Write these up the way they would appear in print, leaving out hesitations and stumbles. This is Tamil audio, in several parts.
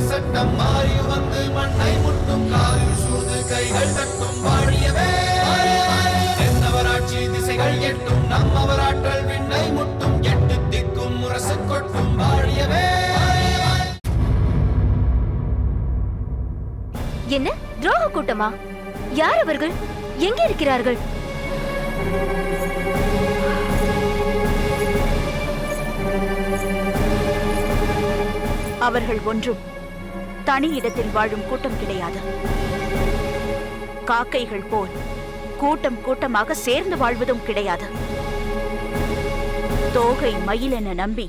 சட்டம் மாறி வந்து மண்ணை முட்டும் காலில் சூழ்ந்து கைகள் தட்டும் வாழியவே தென்னவராட்சி திசைகள் எட்டும் நம்மவராற்றல் விண்ணை முட்டும் எட்டு திக்கும் முரசு கொட்டும் வாழியவே. என்ன துரோக கூட்டமா? யார் அவர்கள்? எங்கே இருக்கிறார்கள்? அவர்கள் ஒன்றும் தனி இடத்தில் வாழும் கூட்டம் கிடையாது. காக்கைகள் போல் கூட்டம் கூட்டமாக சேர்ந்து வாழ்வதும் கிடையாது. தோகை மயில் என நம்பி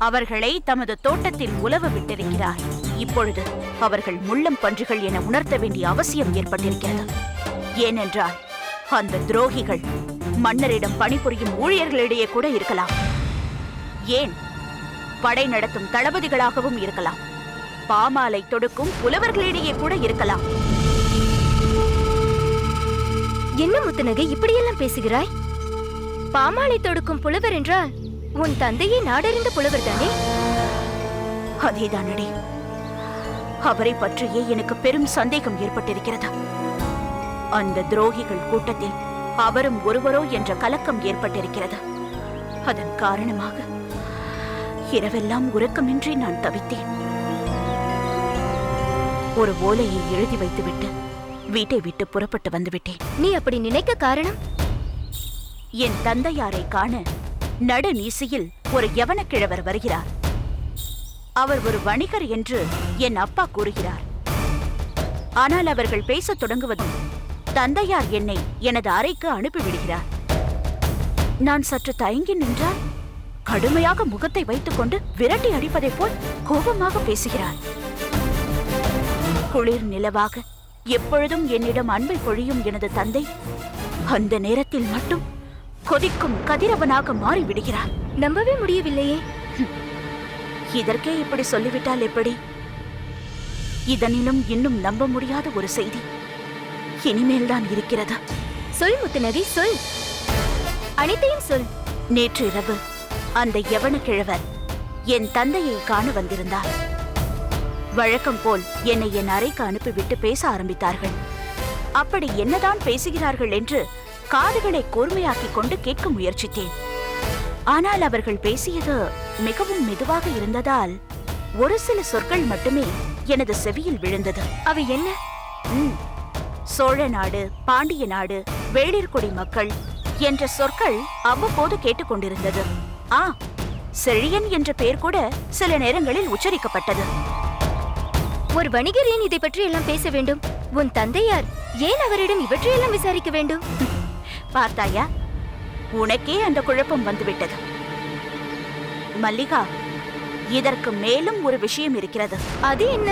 அவர்களை தமது தோட்டத்தில் உலவ விட்டிருக்கிறார். இப்பொழுது அவர்கள் முள்ளம் பன்றிகள் என உணர்த்த வேண்டிய அவசியம் ஏற்பட்டிருக்கிறது. ஏனென்றால் அந்த துரோகிகள் மன்னரிடம் பணிபுரியும் ஊழியர்களிடையே கூட இருக்கலாம். ஏன், படை நடத்தும் தளபதிகளாகவும் இருக்கலாம். பாமாலை தொடுக்கும் புலவர்களிடையே கூட இருக்கலாம். என்ன முத்துநகை இப்படியெல்லாம் பேசுகிறாய்? பாமாலை தொடுக்கும் புலவர் என்றால் உன் தந்தையே நாடறிந்த புலவர் தானே? அதேதானடி. அவரை பற்றியே எனக்கு பெரும் சந்தேகம் ஏற்பட்டிருக்கிறது. அந்த துரோகிகள் கூட்டத்தில் அவரும் ஒருவரோ என்ற கலக்கம் ஏற்பட்டிருக்கிறது. அதன் காரணமாக இரவெல்லாம் உறக்கமின்றி நான் தவித்தேன். ஒரு ஓலையை எழுதி வைத்துவிட்டு வீட்டை விட்டு புறப்பட்டு வந்துவிட்டேன். நீ அப்படி நினைக்க காரணம்? என் தந்தையாரை காண நடுநீசியில் ஒரு யவனக்கிழவர் வருகிறார். அவர் ஒரு வணிகர் என்று என் அப்பா கூறுகிறார். ஆனால் அவர்கள் பேசத் தொடங்குவதும் தந்தையார் என்னை எனது அறைக்கு அனுப்பிவிடுகிறார். நான் சற்று தயங்கி நின்றால் கடுமையாக முகத்தை வைத்துக் கொண்டு விரட்டி அடிப்பதைப் போல் கோபமாக பேசுகிறார். குளிர் நிலவாக எப்பொழுதும் என்னிடம் அன்பை பொழியும் எனது தந்தை அந்த நேரத்தில் மட்டும் கொதிக்கும் கதிரவனாக மாறிவிடுகிறார். நம்பவே முடியவில்லையே. இதற்கே இப்படி சொல்லிவிட்டால் எப்படி? இதனிலும் இன்னும் நம்ப முடியாத ஒரு செய்தி இனிமேல்தான் இருக்கிறது. சொல் முத்துநகை, சொல். அனைத்தையும் சொல். நேற்று இரவு அந்த யவன கிழவர் என் தந்தையை காண வந்திருந்தார். வழக்கம் போல் என்னை என் அறைக்கு அனுப்பிவிட்டு பேச ஆரம்பித்தார்கள். அப்படி என்னதான் பேசுகிறார்கள் என்று காதுகளை கூர்மையாக்கிக் கொண்டு கேட்க முயற்சித்தேன். ஆனால் அவர்கள் பேசியது மிகவும் மெதுவாக இருந்ததால் ஒரு சில சொற்கள் மட்டுமே எனது செவியில் விழுந்தது. அவை என்ன? சோழ நாடு, பாண்டிய நாடு, வேளிர்குடி மக்கள் என்ற சொற்கள் அவ்வப்போது கேட்டுக்கொண்டிருந்தது. செழியன் என்ற பெயர் கூட சில நேரங்களில் உச்சரிக்கப்பட்டது. ஒரு வணிகர் ஏன் இதை பற்றி எல்லாம் பேச வேண்டும்? உன் தந்தையார் ஏன் அவரிடம் இவற்றையெல்லாம் விசாரிக்க வேண்டும்? பார்த்தாயா, உனக்கே அந்த குழப்பம் வந்துவிட்டது. மல்லிகா, இதற்கு மேலும் ஒரு விஷயம் இருக்கிறது. அது என்ன?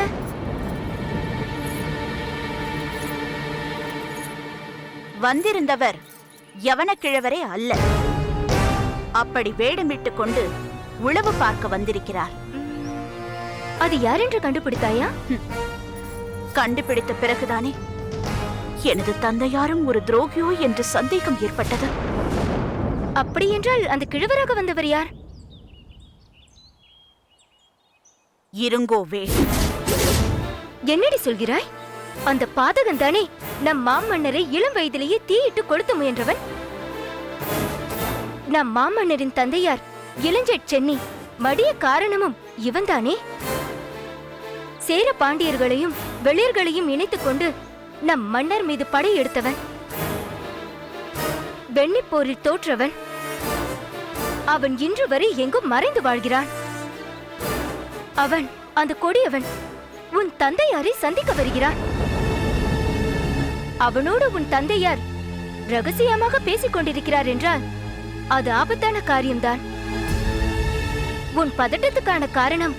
வந்திருந்தவர் யவனக்கிழவரே அல்ல. அப்படி வேடமிட்டுக் கொண்டு உளவு பார்க்க வந்திருக்கிறார். அது யார் என்று கண்டுபிடித்தாயா? கண்டுபிடித்த பிறகுதானே எனது தந்தையாரும் ஒரு துரோகியோ என்று சந்தேகம் ஏற்பட்டது. அப்படி என்றால் அந்த கிழவராக வந்தவர் யார்? இருங்கோவே. என்னடி சொல்கிறாய்? அந்த பாதகன் தானே நம் மாமன்னரை இளம் வயதிலேயே தீயிட்டு கொளுத்த முயன்றவன். நம் மாமன்னரின் தந்தையார் இளஞ்செட் சென்னி மடிய காரணமும் இவன்தானே. சேர பாண்டியர்களையும் வெளியர்களையும் இணைத்துக் கொண்டு நம் மன்னர் மீது படையெடுத்தவன். வெண்ணிப்போரில் தோற்றவன். அவன் இன்று வரை எங்கும் மறைந்து வாழ்கிறான். அவன், அந்த கொடியவன், உன் தந்தையாரை சந்திக்க வருகிறான். அவனோடு உன் தந்தையார் ரகசியமாக பேசிக் கொண்டிருக்கிறார் என்றால் அது ஆபத்தான காரியம்தான். உன் பதட்டத்துக்கான காரணம்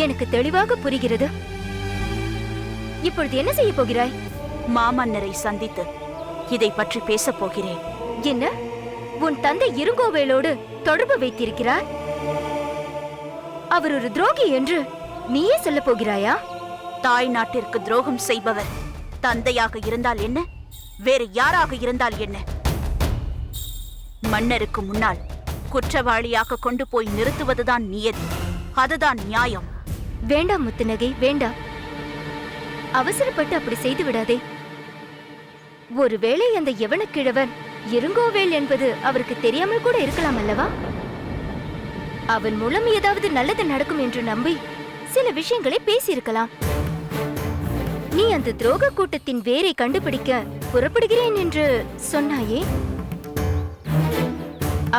எனக்கு தெளிவாக புரிகிறது. இப்பொழுது என்ன செய்ய போகிறாய்? மாமன்னரை சந்தித்து இதை பற்றி பேசப் போகிறேன். என்ன, உன் தந்தை இருங்கோவேலோடு தொடர்பு வைத்திருக்கிறார்? அவர் ஒரு துரோகி என்று நீயே சொல்ல போகிறாயா? தாய் நாட்டிற்கு துரோகம் செய்பவர் தந்தையாக இருந்தால் என்ன, வேறு யாராக இருந்தால் என்ன? மன்னருக்கு முன்னால் குற்றவாளியாக கொண்டு போய் நிறுத்துவதுதான் நியதி, அதுதான் நியாயம். வேண்டாம் முத்துநகை, வேண்டாம். அவசரப்பட்டு அப்படி செய்து விடாதே. ஒருவேளை அந்த யவனக்கிழவன் இருங்கோவேல் என்பது அவருக்கு தெரியாமல் கூட இருக்கலாம் அல்லவா? அவன் மூலம் ஏதாவது நல்லது நடக்கும் என்று நம்பி சில விஷயங்களை பேசியிருக்கலாம். நீ அந்த துரோக கூட்டத்தின் வேரை கண்டுபிடிக்க புறப்படுகிறேன் என்று சொன்னாயே,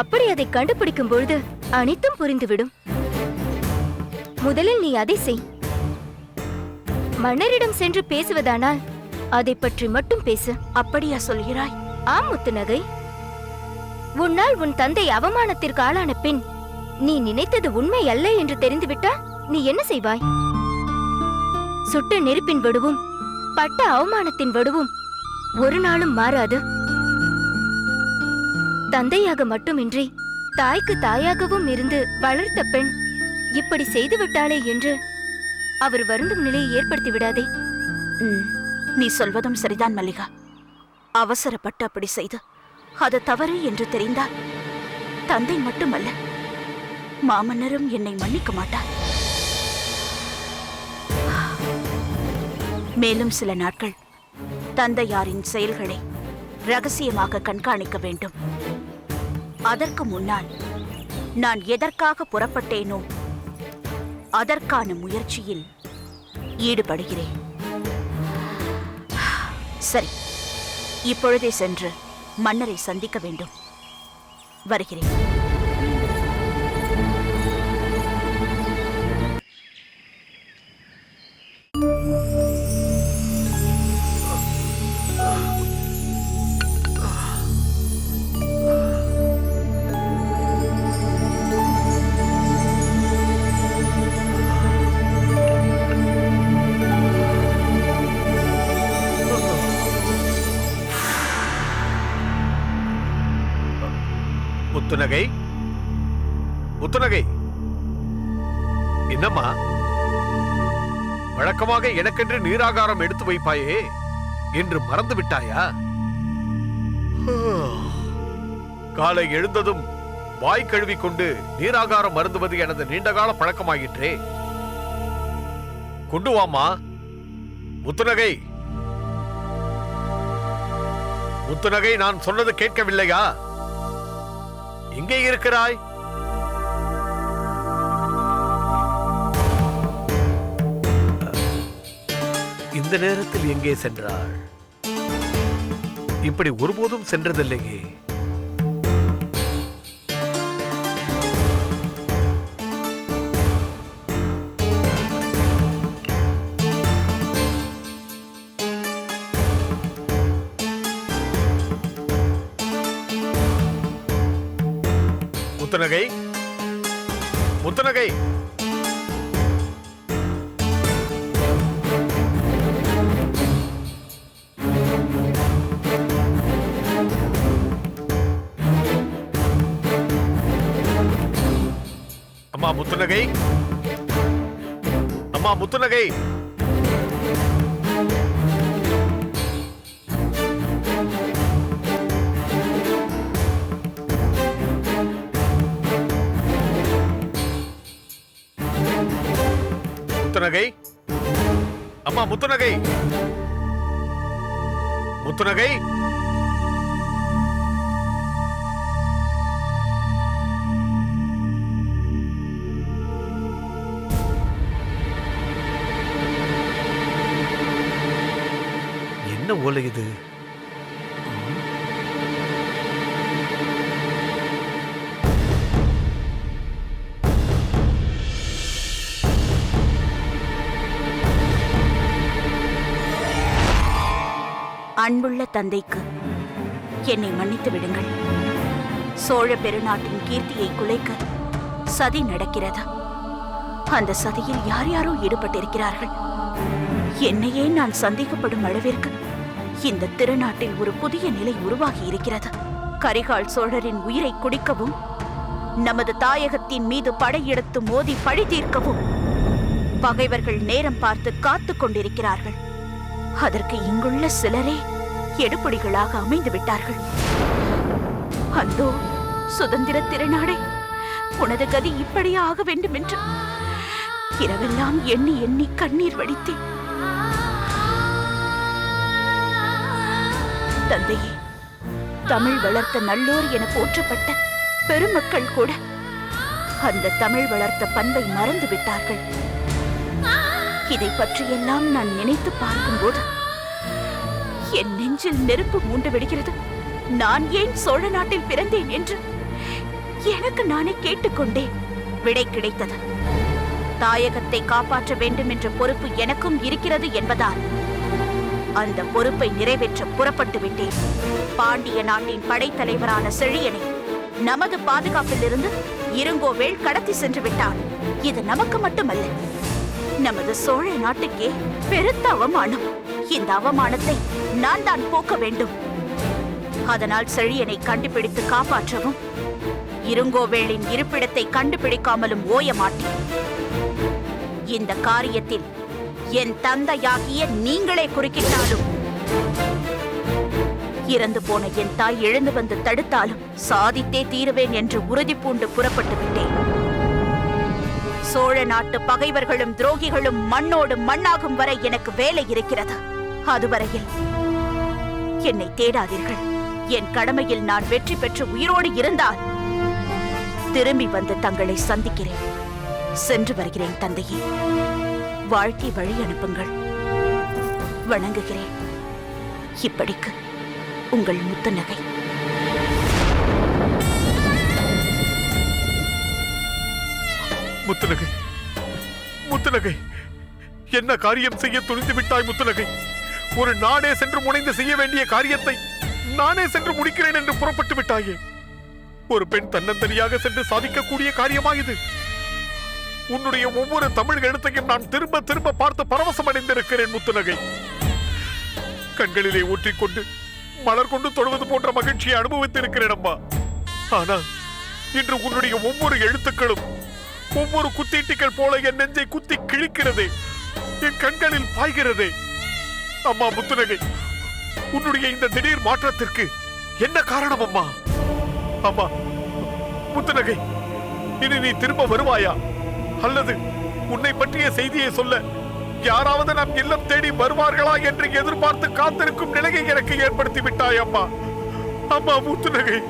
அப்படி அதை கண்டுபிடிக்கும் பொழுது அனைத்தும் புரிந்துவிடும். முதலில் நீ அதை செய். மன்னரிடம் சென்று பேசுவதானால் அதை பற்றி மட்டும் பேசு. அப்படியா சொல்கிறாய்? ஆம் முத்துநகை. உன்னால் உன் தந்தை அவமானத்திற்கு ஆளான பின் நீ நினைத்தது உண்மை அல்ல என்று தெரிந்துவிட்டால் நீ என்ன செய்வாய்? சுட்ட நெருப்பின் வடுவும் பட்ட அவமானத்தின் வடுவும் ஒரு நாளும் மாறாது. தந்தையாக மட்டுமின்றி தாய்க்கு தாயாகவும் இருந்து வளர்த்த பெண் இப்படி செய்துவிட்டாளே என்று அவர் வருந்தும் நிலையை ஏற்படுத்தி விடாதே. நீ சொல்வதும் சரிதான் மல்லிகா. அவசரப்பட்டு அப்படி செய்து அது தவறு என்று தெரிந்தால் தந்தை மட்டுமல்ல, மாமன்னரும் என்னை மன்னிக்க மாட்டார். மேலும் சில நாட்கள் தந்தையாரின் செயல்களை ரகசியமாக கண்காணிக்க வேண்டும். அதற்கு முன்னால் நான் எதற்காக புறப்பட்டேனோ அதற்கான முயற்சியில் ஈடுபடுகிறேன். சரி, இப்பொழுதே சென்று மன்னரை சந்திக்க வேண்டும். வருகிறேன். முத்துநகை, முத்துநகை, என்னம்மா? வழக்கமாக எனக்கென்று நீராகாரம் எடுத்து வைப்பாயே, என்று மறந்து விட்டாயா? காலை எழுந்ததும் வாய் கழுவி கொண்டு நீராகாரம் மருந்துவது எனது நீண்டகால பழக்கமாயிற்றே. கொண்டு வாமா. முத்துநகை, முத்துநகை, நான் சொன்னது கேட்கவில்லையா? எங்கே இருக்கிறாய்? இந்த நேரத்தில் எங்கே சென்றாள்? இப்படி ஒருபோதும் சென்றதில்லையே. முத்துநகை, முத்துநகை, அம்மா முத்துநகை, அம்மா முத்துநகை, முத்துநகை, அம்மா முத்துநகை, முத்துநகை, என்ன ஓலை இது? அன்புள்ள தந்தைக்கு என்னை மன்னித்து விடுங்கள். சோழ பெருநாட்டின் கீர்த்தியை குலைக்க சதி நடக்கிறது. அந்த சதியில் யார் யாரோ ஈடுபட்டிருக்கிறார்கள். என்னையே நான் சந்தேகப்படும் அளவிற்கு இந்த திருநாட்டில் ஒரு புதிய நிலை உருவாகி இருக்கிறது. கரிகால் சோழரின் உயிரை குடிக்கவும், நமது தாயகத்தின் மீது படையெடுத்து மோதி பழி தீர்க்கவும் பகைவர்கள் நேரம் பார்த்து காத்து கொண்டிருக்கிறார்கள். அதற்கு இங்குள்ள சிலரே எடுபடிகளாக அமைந்து விட்டார்கள். அந்தோ சுதந்திர திருநாடே, உனது கதி இப்படியே ஆக வேண்டும் என்று இரவெல்லாம் எண்ணி எண்ணி கண்ணீர் வடித்தேன். தந்தையே, தமிழ் வளர்த்த நல்லோர் என போற்றப்பட்ட பெருமக்கள் கூட அந்த தமிழ் வளர்த்த பண்பை மறந்து விட்டார்கள். இதை பற்றியெல்லாம் நான் நினைத்து பார்க்கும்போது என் நெஞ்சில் நெருப்பு மூண்டு விடுகிறது. நான் ஏன் சோழ நாட்டில் பிறந்தேன் என்று எனக்கு நானே கேட்டுக்கொண்டேன். விடை கிடைத்தது. தாயகத்தை காப்பாற்ற வேண்டும் என்ற பொறுப்பு எனக்கும் இருக்கிறது என்பதால் அந்த பொறுப்பை நிறைவேற்ற புறப்பட்டு விட்டேன். பாண்டிய நாட்டின் படைத்தலைவரான செழியனை நமது பாதுகாப்பில் இருந்து இருங்கோவேள் கடத்தி சென்று விட்டான். இது நமக்கு மட்டுமல்ல, நமது சோழ நாட்டுக்கே பெருத்த அவமானம். இந்த அவமானத்தை நான் தான் போக்க வேண்டும். அதனால் செழியனை கண்டுபிடித்து காப்பாற்றவும் இருங்கோவேளின் இருப்பிடத்தை கண்டுபிடிக்காமலும் ஓய மாட்டேன். இந்த காரியத்தில் என் தந்தையாகிய நீங்களே குறுக்கிட்டாலும், இறந்து போன என் தாய் எழுந்து வந்து தடுத்தாலும் சாதித்தே தீருவேன் என்று உறுதி பூண்டு புறப்பட்டு விட்டேன். சோழ நாட்டு பகைவர்களும் துரோகிகளும் மண்ணோடு மண்ணாகும் வரை எனக்கு வேலை இருக்கிறது. அதுவரையில் என்னை தேடாதீர்கள். என் கடமையில் நான் வெற்றி பெற்று உயிரோடு இருந்தால் திரும்பி வந்து தங்களை சந்திக்கிறேன். சென்று வருகிறேன் தந்தையே. வாழ்க்கை வழி அனுப்புங்கள். வணங்குகிறேன். இப்படிக்கு உங்கள் முத்துநகை. முத்துநகை, முத்துநகை, என்ன காரியம் செய்ய துணிந்து விட்டாய் முத்துநகை? ஒரு நானே சென்று முனைந்து செய்ய வேண்டிய காரியத்தை நானே சென்று முடிக்கிறேன் என்று புறப்பட்டு விட்டாயே. ஒரு பெண் தன்னந்தனியாக சென்று சாதிக்கக்கூடிய காரியமா இது? உன்னுடைய ஒவ்வொரு தமிழ் எழுத்தையும் நான் திரும்ப திரும்ப பார்த்து பரவசம் அடைந்திருக்கிறேன் முத்துநகை. கண்களிலே ஊற்றிக்கொண்டு மலர் கொண்டு தொடுவது போன்ற மகிழ்ச்சியை அனுபவித்திருக்கிறேன் அம்மா. ஆனால் இன்று உன்னுடைய ஒவ்வொரு எழுத்துக்களும் ஒவ்வொரு குத்தீட்டிகள் போல என் நெஞ்சை குத்தி கிழிக்கிறதே, என் கண்களில் பாய்கிறதே. அம்மா முத்துநகை, உன்னுடைய இந்த திடீர் மாற்றத்திற்கு என்ன காரணம் அம்மா? அம்மா முத்துநகை, இனி நீ திரும்ப வருவாயா? அல்லது உன்னை பற்றிய செய்தியை சொல்ல யாராவது நம் இல்லம் தேடி வருவார்களா என்று எதிர்பார்த்து காத்திருக்கும் நிலையை எனக்கு ஏற்படுத்தி விட்டாய் அம்மா. அம்மா முத்துநகை.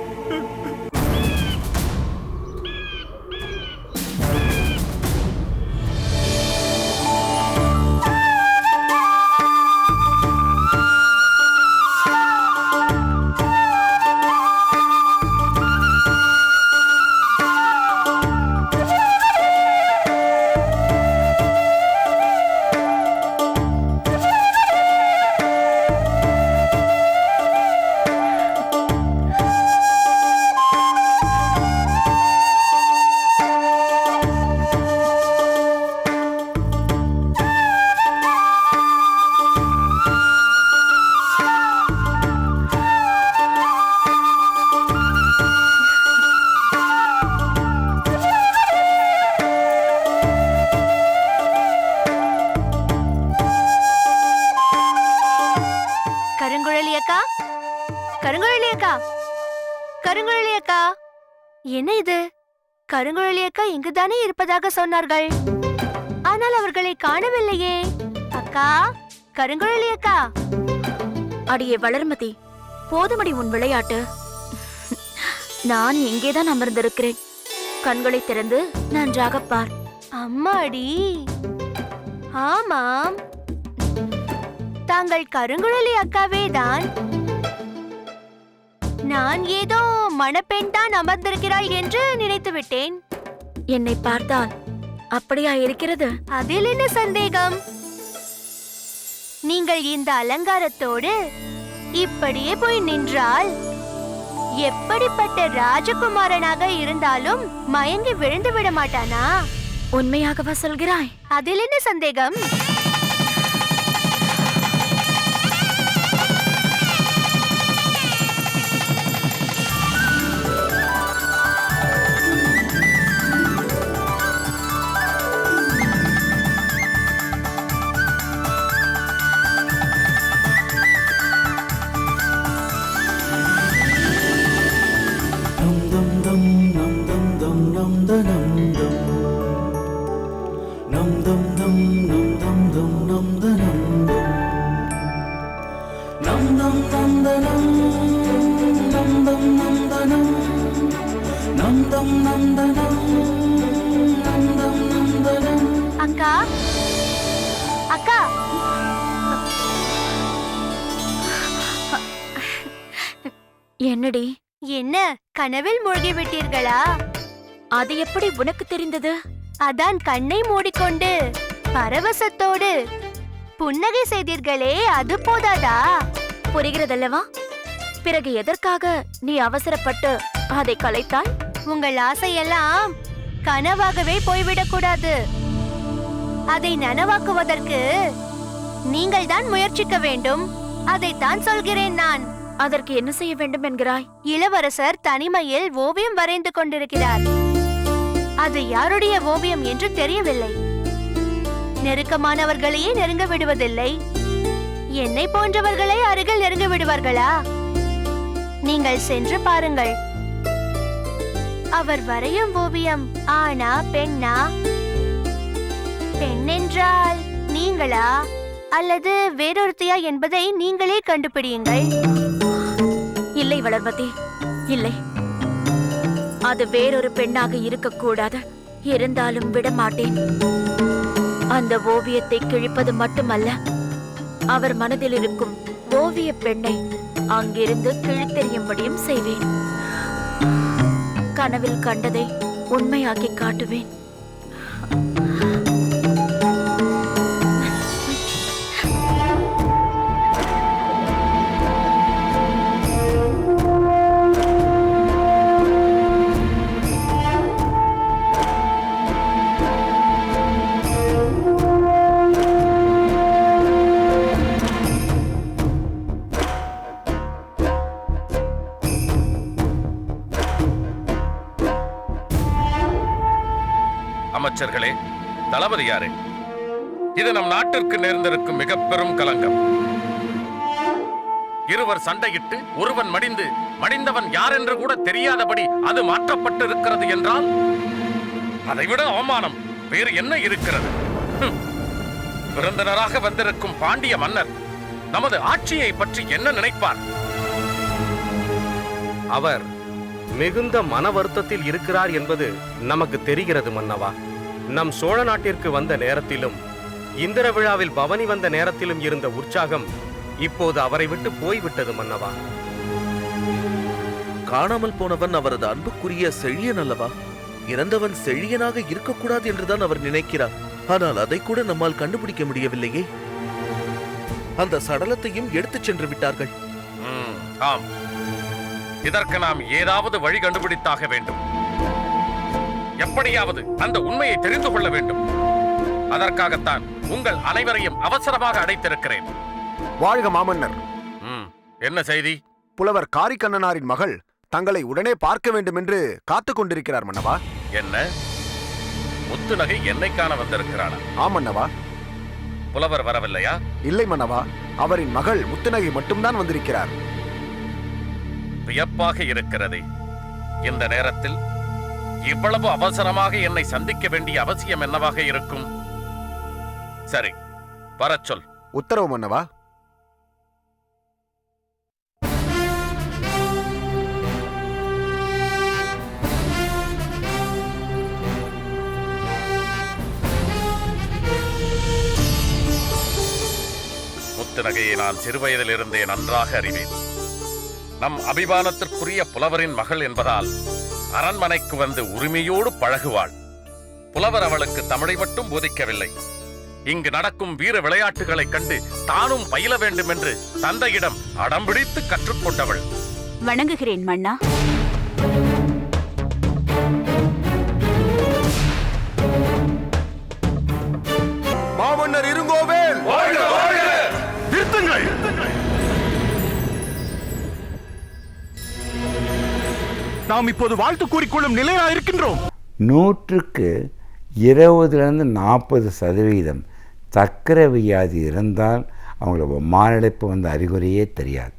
கருங்குழலி அக்கா, என்ன இது? கருங்குழலி அக்கா இங்குதானே இருப்பதாக சொன்னார்கள். ஆனால் அவர்களை காணவில்லையே. அக்கா, கருங்குழலி அக்கா. அடியே வளர்மதி, போதுமடி உன் விளையாட்டு. நான் இங்கேதான் அமர்ந்திருக்கிறேன். கண்களை திறந்து நன்றாக பார். அம்மாடி, ஆமாம், தாங்கள் கருங்குழலி அக்காவே தான். நான் ஏதோ மணப்பெண் தான் அமர்ந்திருக்கிறாள் என்று நினைத்து விட்டேன். என்னை பார்த்தால் அப்படியா இருக்கிறது? அதில் என்ன சந்தேகம்? நீங்கள் இந்த அலங்காரத்தோடு இப்படியே போய் நின்றால் எப்படிப்பட்ட ராஜகுமாரனாக இருந்தாலும் மயங்கி விழுந்து விட மாட்டானா? உண்மையாகவா சொல்கிறாய்? அதில் என்ன சந்தேகம்? நம் தம் தம் நம் தம் தம் நம் தனம் நம் தம் நம் தனம் நம் தம் நம் தனம் நம் தம் நம் தனம் நம் தம் நம் தனம். அக்கா அக்கா, என்னடி? என்ன கனவில் மூழ்கி விட்டீர்களா? அது எப்படி உனக்கு தெரிந்தது? அதான் கண்ணை மூடிக்கொண்டு பரவசத்தோடு புன்னகை செய்தீர்களே, அது போதாதா? புரிகிறதல்லவா? பிறகு எதற்காக நீ அவசரப்பட்டு அதை கலைத்தாய்? உங்கள் ஆசையெல்லாம் கனவாகவே போய்விடக் கூடாது. அதை நனவாக்குவதற்கு நீங்கள் தான் முயற்சிக்க வேண்டும். அதைத்தான் சொல்கிறேன் நான். அதற்கு என்ன செய்ய வேண்டும் என்கிறாய்? இளவரசர் தனிமையில் ஓவியம் வரைந்து கொண்டிருக்கிறார். அது யாருடைய ஓவியம் என்று தெரியவில்லை. நெருக்கமானவர்களையே நெருங்க விடுவதில்லை. என்னை போன்றவர்களை அருகில் நெருங்க விடுவார்களா? நீங்கள் சென்று பாருங்கள். அவர் வரையும் ஓவியம் ஆனா பெண்ணா? பெண் என்றால் நீங்களா அல்லது வேறொருத்தியா என்பதை நீங்களே கண்டுபிடியுங்கள். இல்லை வளர்மதி, இல்லை. அது வேறொரு பெண்ணாக இருக்கக்கூடாது. இருந்தாலும் விடமாட்டேன். அந்த ஓவியத்தை கிழிப்பது மட்டுமல்ல, அவர் மனதில் இருக்கும் ஓவிய பெண்ணை அங்கிருந்து கிழித்தெறியும்படியும் செய்வேன். கனவில் கண்டதை உண்மையாக்கி காட்டுவேன். அமைச்சர்களே, தளபதியாரே, இது நம் நாட்டிற்கு நேர்ந்திருக்கும் மிக பெரும் கலங்கம். இருவர் சண்டையிட்டு ஒருவன் மடிந்தவன் யார் என்று கூட தெரியாதபடி அது மாற்றப்பட்டு இருக்கிறது என்றால் அதைவிட அவமானம் வேறு என்ன இருக்கிறது? விருந்தினராக வந்திருக்கும் பாண்டிய மன்னர் நமது ஆட்சியை பற்றி என்ன நினைப்பார்? அவர் மிகுந்த மன வருத்தத்தில் இருக்கிறார் என்பது நமக்கு தெரிகிறது மன்னவா. நம் சோழ நாட்டிற்கு வந்த நேரத்திலும் இந்திர விழாவில் பவனி வந்த நேரத்திலும் இருந்த உற்சாகம் இப்போது அவரை விட்டு போய்விட்டது மன்னவா. காணாமல் போனவன் அவரது அன்புக்குரிய செழியன் அல்லவா? இறந்தவன் செழியனாக இருக்கக்கூடாது என்றுதான் அவர் நினைக்கிறார். ஆனால் அதை கூட நம்மால் கண்டுபிடிக்க முடியவில்லையே. அந்த சடலத்தையும் எடுத்துச் சென்று விட்டார்கள். ஆம், இதற்கு நாம் ஏதாவது வழி கண்டுபிடித்தாக வேண்டும். எப்படியாவது அந்த உண்மையை தெரிந்து கொள்ள வேண்டும். அதற்காகத்தான் உங்கள் அனைவரையும் அவசரமாக அழைத்திருக்கிறேன். வாழ்க மாமன்னர். என்ன செய்தி? புலவர் காரிக்கண்ணனாரின் மகள் தங்களை உடனே பார்க்க வேண்டும் என்று காத்துக் கொண்டிருக்கிறார் மன்னவா. என்ன? முத்துநகை என்னை காண வந்திருக்கிறானா? ஆம் மன்னவா. புலவர் வரவில்லையா? இல்லை மன்னவா, அவரின் மகள் முத்துநகை மட்டும்தான் வந்திருக்கிறார். வியப்பாக இருக்கிறதே. இந்த நேரத்தில் இவ்வளவு அவசரமாக என்னை சந்திக்க வேண்டிய அவசியம் என்னவாக இருக்கும்? சரி, வரச் சொல். உத்தரவு மன்னவா. முத்துநகையை நான் சிறுவயதிலிருந்தே நன்றாக அறிவேன். நம் அபிமானத்திற்குரிய புலவரின் மகள் என்பதால் அரண்மனைக்கு வந்து உரிமையோடு பழகுவாள். புலவர் அவளுக்கு தமிழை மட்டும் போதிக்கவில்லை, இங்கு நடக்கும் வீர விளையாட்டுகளை கண்டு தானும் பயில வேண்டும் என்று தந்தையிடம் அடம்பிடித்து கற்றுக்கொண்டவள். வணங்குகிறேன் மன்னா. மாமன்னர் இருங்கோவேல். நிறுத்துங்கள். நாம் இப்போது வாழ்த்து கூறிக்கொள்ளும் நிலையா இருக்கின்றோம். 100க்கு 20லிருந்து 40% சர்க்கரை வியாதி இருந்தால் அவங்கள மாரடைப்பு வந்த அறிகுறியே தெரியாது.